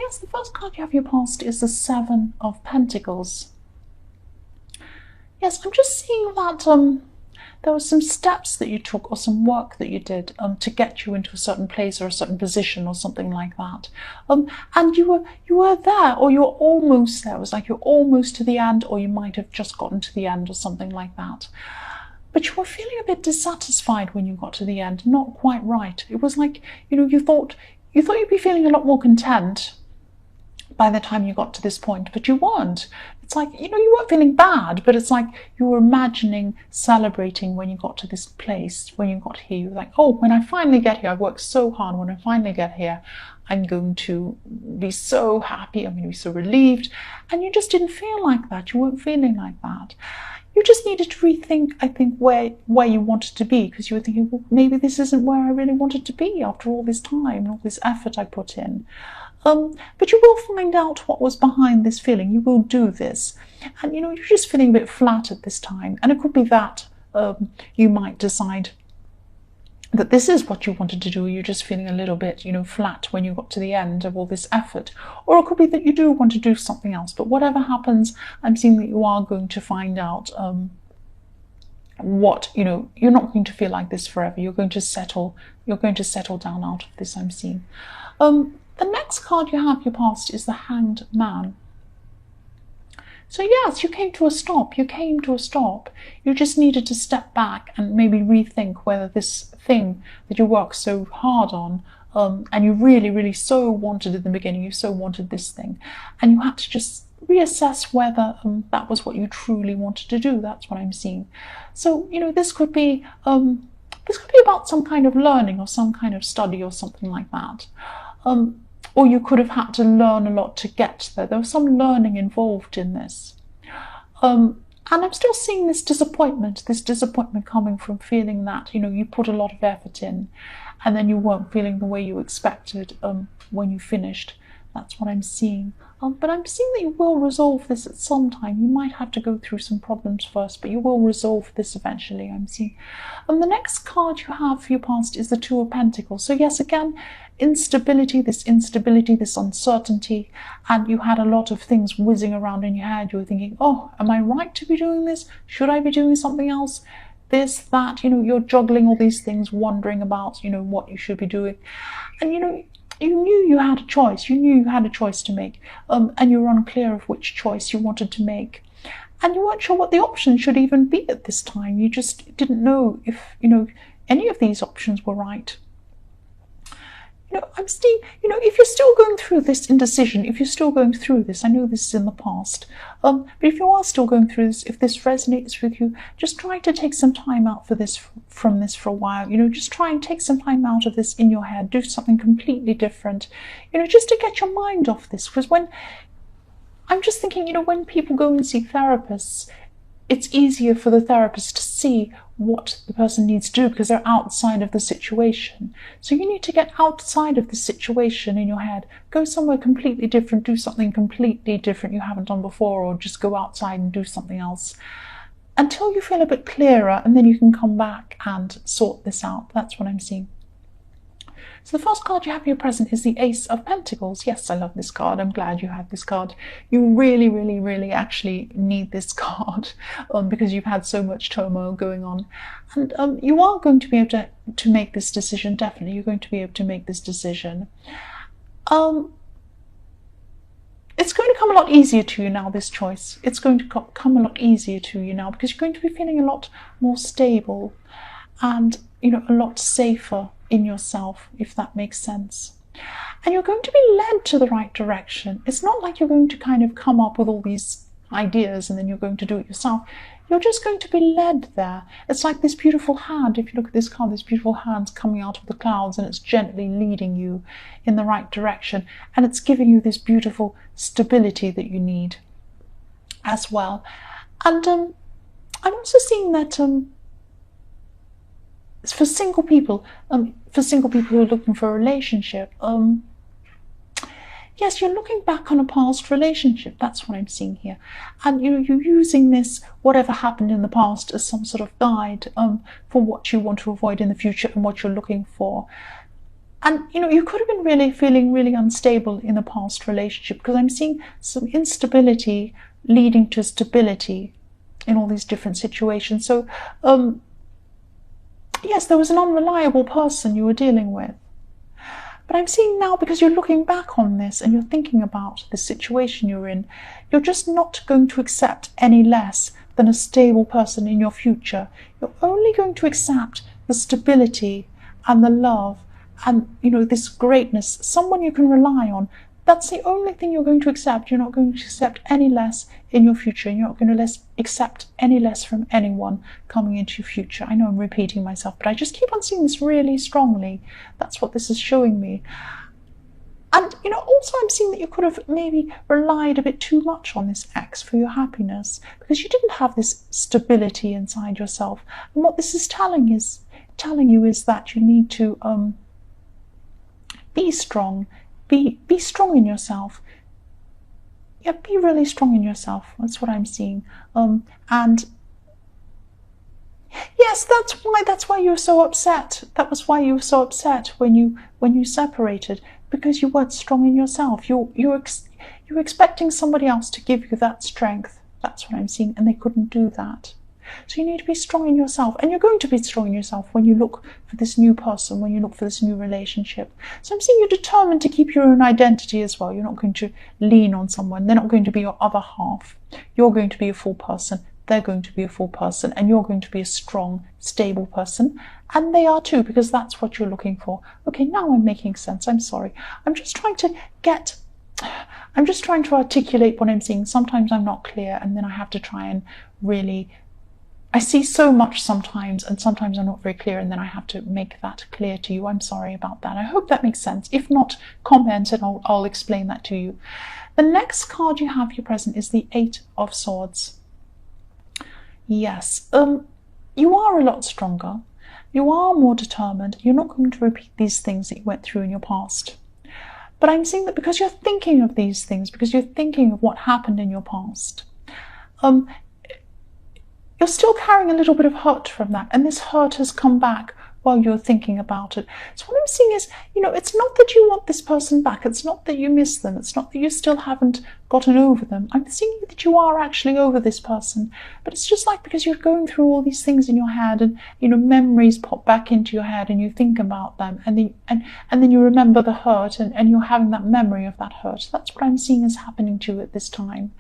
yes, the first card you have in your past is the Seven of Pentacles. Yes, I'm just seeing that there were some steps that you took or some work that you did to get you into a certain place or a certain position or something like that. And you were there, or you're almost there. It was like you're almost to the end, or you might have just gotten to the end or something like that. But you were feeling a bit dissatisfied when you got to the end, not quite right. It was like, you thought you'd be feeling a lot more content by the time you got to this point, but you weren't. It's like, you weren't feeling bad, but it's like you were imagining celebrating when you got to this place, when you got here. You were like, oh, when I finally get here, I've worked so hard. When I finally get here, I'm going to be so happy. I'm going to be so relieved. And you just didn't feel like that. You weren't feeling like that. You just needed to rethink, I think, where you wanted to be, because you were thinking, well, maybe this isn't where I really wanted to be after all this time and all this effort I put in. But you will find out what was behind this feeling. You will do this. And, you're just feeling a bit flat at this time. And it could be that you might decide that this is what you wanted to do. You're just feeling a little bit, flat when you got to the end of all this effort. Or it could be that you do want to do something else. But whatever happens, I'm seeing that you are going to find out what, you're not going to feel like this forever. You're going to settle down out of this, I'm seeing. The next card you have in your past is the Hanged Man. So yes, you came to a stop. You just needed to step back and maybe rethink whether this thing that you worked so hard on, and you really, really so wanted in the beginning, you so wanted this thing, and you had to just reassess whether that was what you truly wanted to do. That's what I'm seeing. So, this could be about some kind of learning or some kind of study or something like that. Or you could have had to learn a lot to get there. There was some learning involved in this. And I'm still seeing this disappointment coming from feeling that, you put a lot of effort in and then you weren't feeling the way you expected when you finished. That's what I'm seeing. But I'm seeing that you will resolve this at some time. You might have to go through some problems first, but you will resolve this eventually, I'm seeing. And the next card you have for your past is the Two of Pentacles. So yes, again, instability, this uncertainty, and you had a lot of things whizzing around in your head. You were thinking, oh, am I right to be doing this? Should I be doing something else? This, that, you're juggling all these things, wondering about, what you should be doing. And, you knew you had a choice. You knew you had a choice to make, and you were unclear of which choice you wanted to make. And you weren't sure what the options should even be at this time. You just didn't know if, any of these options were right. I'm seeing, if you're still going through this indecision, if you're still going through this, I know this is in the past, but if you are still going through this, if this resonates with you, just try to take some time out from this for a while. Just try and take some time out of this in your head, do something completely different, just to get your mind off this. Because I'm just thinking, when people go and see therapists, it's easier for the therapist to see what the person needs to do because they're outside of the situation. So you need to get outside of the situation in your head, go somewhere completely different, do something completely different you haven't done before, or just go outside and do something else until you feel a bit clearer, and then you can come back and sort this out. That's what I'm seeing. So the first card you have in your present is the Ace of Pentacles. Yes, I love this card. I'm glad you have this card. You really, really, really actually need this card because you've had so much turmoil going on. And you are going to be able to make this decision, definitely. You're going to be able to make this decision. It's going to come a lot easier to you now, this choice. It's going to come a lot easier to you now because you're going to be feeling a lot more stable and, a lot safer in yourself, if that makes sense. And you're going to be led to the right direction. It's not like you're going to kind of come up with all these ideas and then you're going to do it yourself. You're just going to be led there. It's like this beautiful hand. If you look at this card, this beautiful hand's coming out of the clouds and it's gently leading you in the right direction. And it's giving you this beautiful stability that you need as well. And I'm also seeing that for single people who are looking for a relationship, yes, you're looking back on a past relationship. That's what I'm seeing here. And you're using this, whatever happened in the past, as some sort of guide for what you want to avoid in the future and what you're looking for. And, you know, you could have been really feeling really unstable in a past relationship, because I'm seeing some instability leading to stability in all these different situations. So, yes, there was an unreliable person you were dealing with. But I'm seeing now, because you're looking back on this and you're thinking about the situation you're in, you're just not going to accept any less than a stable person in your future. You're only going to accept the stability and the love and, you know, this greatness, someone you can rely on. That's the only thing you're going to accept. You're not going to accept any less in your future. You're not going to accept any less from anyone coming into your future. I know I'm repeating myself, but I just keep on seeing this really strongly. That's what this is showing me. And, you know, also I'm seeing that you could have maybe relied a bit too much on this ex for your happiness, because you didn't have this stability inside yourself. And what this is telling you is that you need to be strong. Be strong in yourself. Yeah, be really strong in yourself. That's what I'm seeing. And yes, that's why you're so upset. That was why you were so upset when you separated, because you weren't strong in yourself. You were expecting somebody else to give you that strength. That's what I'm seeing, and they couldn't do that. So you need to be strong in yourself, and you're going to be strong in yourself when you look for this new person, when you look for this new relationship. So I'm seeing you're determined to keep your own identity as well. You're not going to lean on someone. They're not going to be your other half. You're going to be a full person. They're going to be a full person, and you're going to be a strong, stable person. And they are too, because that's what you're looking for. Okay, now I'm making sense. I'm sorry. I'm just trying to articulate what I'm seeing. Sometimes I'm not clear, and then I have to try and really, I see so much sometimes, and sometimes I'm not very clear, and then I have to make that clear to you. I'm sorry about that. I hope that makes sense. If not, comment and I'll explain that to you. The next card you have here present is the Eight of Swords. Yes, you are a lot stronger. You are more determined. You're not going to repeat these things that you went through in your past. But I'm seeing that because you're thinking of these things, because you're thinking of what happened in your past, you're still carrying a little bit of hurt from that, and this hurt has come back while you're thinking about it. So what I'm seeing is, you know, it's not that you want this person back, it's not that you miss them, it's not that you still haven't gotten over them. I'm seeing that you are actually over this person, but it's just like because you're going through all these things in your head, and, you know, memories pop back into your head and you think about them, and then you remember the hurt, and you're having that memory of that hurt. That's what I'm seeing is happening to you at this time.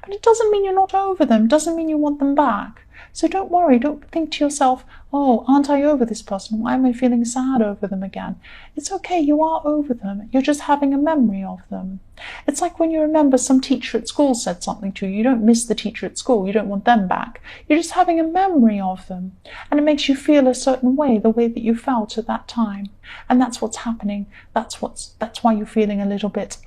But it doesn't mean you're not over them, it doesn't mean you want them back. So don't worry, don't think to yourself, oh, aren't I over this person? Why am I feeling sad over them again? It's okay, you are over them. You're just having a memory of them. It's like when you remember some teacher at school said something to you. You don't miss the teacher at school. You don't want them back. You're just having a memory of them. And it makes you feel a certain way, the way that you felt at that time. And that's what's happening. That's why you're feeling a little bit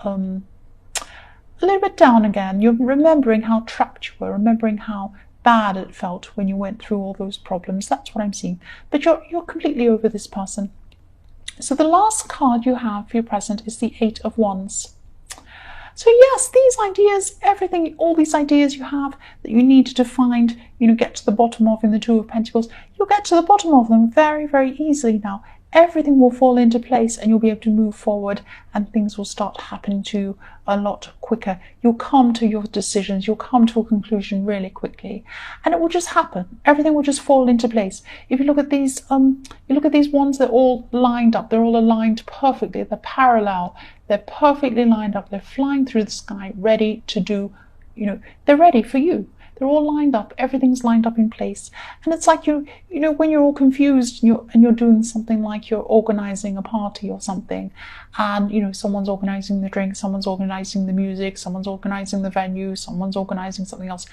down again. You're remembering how trapped you were, remembering how bad it felt when you went through all those problems. That's what I'm seeing. But you're completely over this person. So the last card you have for your present is the Eight of Wands. So yes, these ideas, everything, all these ideas you have that you need to find, you know, get to the bottom of in the Two of Pentacles, you'll get to the bottom of them very, very easily now. Everything will fall into place and you'll be able to move forward, and things will start happening to you a lot quicker. You'll come to your decisions, you'll come to a conclusion really quickly, and it will just happen. Everything will just fall into place. If you look at these ones, they're all lined up, they're all aligned perfectly, they're parallel, they're perfectly lined up, they're flying through the sky, ready to do, you know, they're ready for you. They're all lined up, everything's lined up in place. And it's like you know, when you're all confused and you're doing something like you're organizing a party or something, and, you know, someone's organizing the drink, someone's organizing the music, someone's organizing the venue, someone's organizing something else.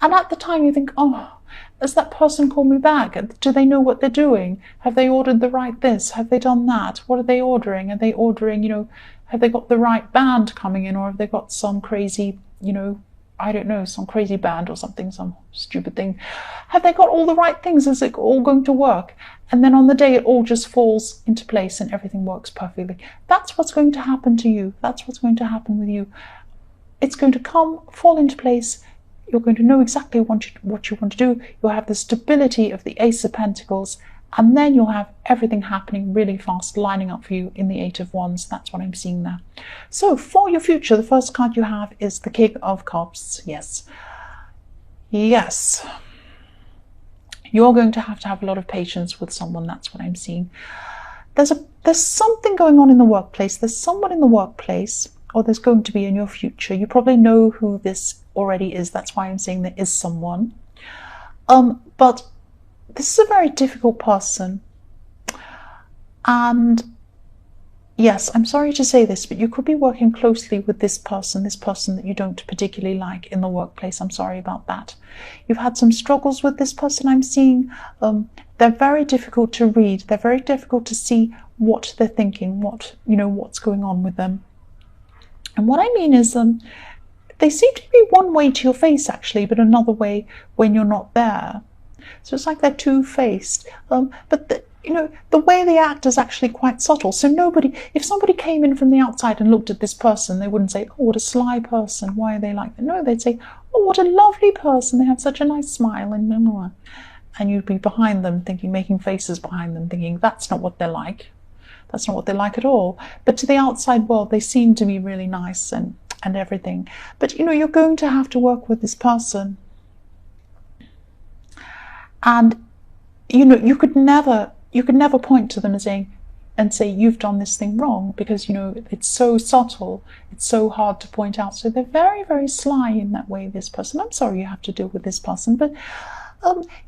And at the time you think, oh, has that person called me back? Do they know what they're doing? Have they ordered the right this? Have they done that? What are they ordering? Are they ordering, you know, have they got the right band coming in, or have they got some crazy, you know, I don't know, some crazy band or something, some stupid thing? Have they got all the right things? Is it all going to work? And then on the day it all just falls into place and everything works perfectly. That's what's going to happen to you. That's what's going to happen with you. It's going to fall into place. You're going to know exactly what you want to do. You'll have the stability of the Ace of Pentacles, And then you'll have everything happening really fast, lining up for you in the Eight of Wands. That's what I'm seeing there. So for your future, the first card you have is the King of Cups. Yes. Yes. You're going to have a lot of patience with someone. That's what I'm seeing. There's something going on in the workplace. There's someone in the workplace, or there's going to be in your future. You probably know who this already is. That's why I'm saying there is someone. But this is a very difficult person. And yes, I'm sorry to say this, but you could be working closely with this person that you don't particularly like in the workplace. I'm sorry about that. You've had some struggles with this person, I'm seeing. They're very difficult to read. They're very difficult to see what they're thinking, what's going on with them. And what I mean is, they seem to be one way to your face, actually, but another way when you're not there. So it's like they're two-faced. But the way they act is actually quite subtle. So if somebody came in from the outside and looked at this person, they wouldn't say, oh, what a sly person. Why are they like that? No, they'd say, oh, what a lovely person. They have such a nice smile. And you'd be behind them thinking, making faces behind them, thinking, that's not what they're like. That's not what they're like at all. But to the outside world, they seem to be really nice and everything. But, you're going to have to work with this person. And, you could never point to them and say, you've done this thing wrong, because, it's so subtle. It's so hard to point out. So they're very, very sly in that way, this person. I'm sorry you have to deal with this person, but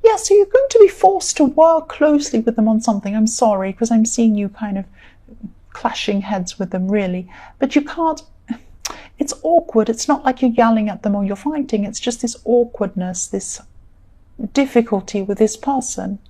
yeah, so you're going to be forced to work closely with them on something. I'm sorry, because I'm seeing you kind of clashing heads with them, really. But you can't, it's awkward. It's not like you're yelling at them or you're fighting. It's just this awkwardness, this difficulty with this person.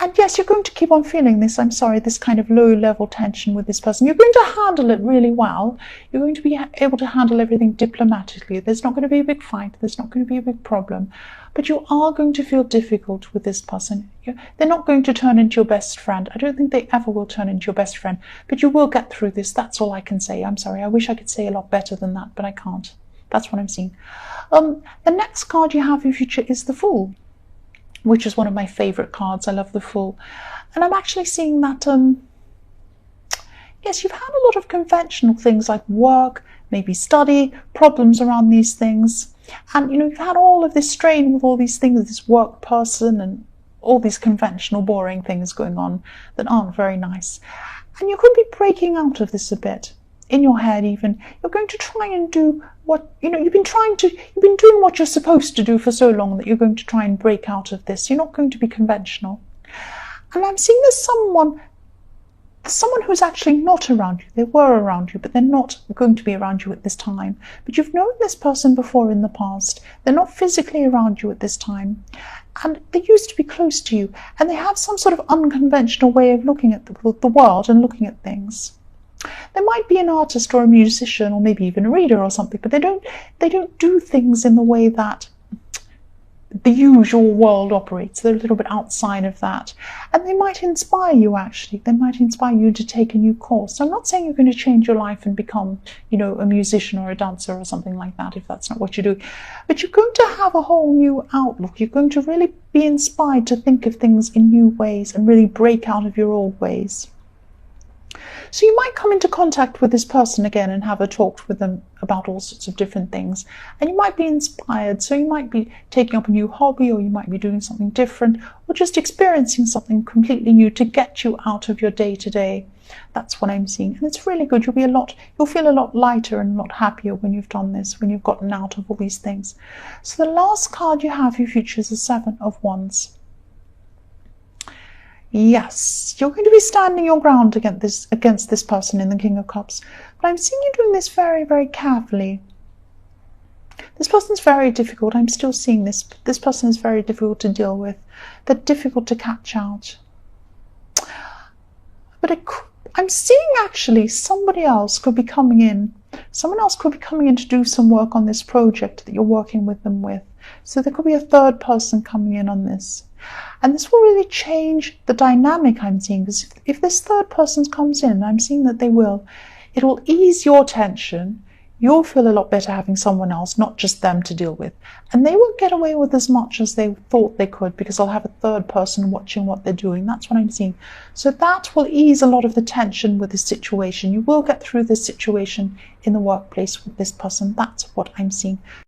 And yes, you're going to keep on feeling this, I'm sorry, this kind of low-level tension with this person. You're going to handle it really well. You're going to be able to handle everything diplomatically. There's not going to be a big fight. There's not going to be a big problem. But you are going to feel difficult with this person. They're not going to turn into your best friend. I don't think they ever will turn into your best friend. But you will get through this. That's all I can say. I'm sorry. I wish I could say a lot better than that, but I can't. That's what I'm seeing. The next card you have in future is the Fool, which is one of my favorite cards. I love the Fool. And I'm actually seeing that, yes, you've had a lot of conventional things like work, maybe study, problems around these things. And, you've had all of this strain with all these things, this work person and all these conventional, boring things going on that aren't very nice. And you could be breaking out of this a bit. In your head even, you're going to try and do what, you've been doing what you're supposed to do for so long that you're going to try and break out of this. You're not going to be conventional. And I'm seeing there's someone who's actually not around you. They were around you, but they're not going to be around you at this time. But you've known this person before in the past. They're not physically around you at this time. And they used to be close to you. And they have some sort of unconventional way of looking at the world and looking at things. They might be an artist or a musician or maybe even a reader or something, but they don't do things in the way that the usual world operates. They're a little bit outside of that. And they might inspire you, actually. They might inspire you to take a new course. So I'm not saying you're going to change your life and become, a musician or a dancer or something like that, if that's not what you do. But you're going to have a whole new outlook. You're going to really be inspired to think of things in new ways and really break out of your old ways. So you might come into contact with this person again and have a talk with them about all sorts of different things. And you might be inspired. So you might be taking up a new hobby, or you might be doing something different, or just experiencing something completely new to get you out of your day-to-day. That's what I'm seeing. And it's really good. You'll feel a lot lighter and a lot happier when you've done this, when you've gotten out of all these things. So the last card you have for your future is the Seven of Wands. Yes, you're going to be standing your ground against this person in the King of Cups. But I'm seeing you doing this very, very carefully. This person's very difficult. I'm still seeing this. This person is very difficult to deal with. They're difficult to catch out. But I'm seeing actually somebody else could be coming in. Someone else could be coming in to do some work on this project that you're working with them with. So there could be a third person coming in on this. And this will really change the dynamic I'm seeing, because if this third person comes in, I'm seeing that they will, it will ease your tension. You'll feel a lot better having someone else, not just them, to deal with. And they won't get away with as much as they thought they could, because they'll have a third person watching what they're doing. That's what I'm seeing. So that will ease a lot of the tension with this situation. You will get through this situation in the workplace with this person. That's what I'm seeing.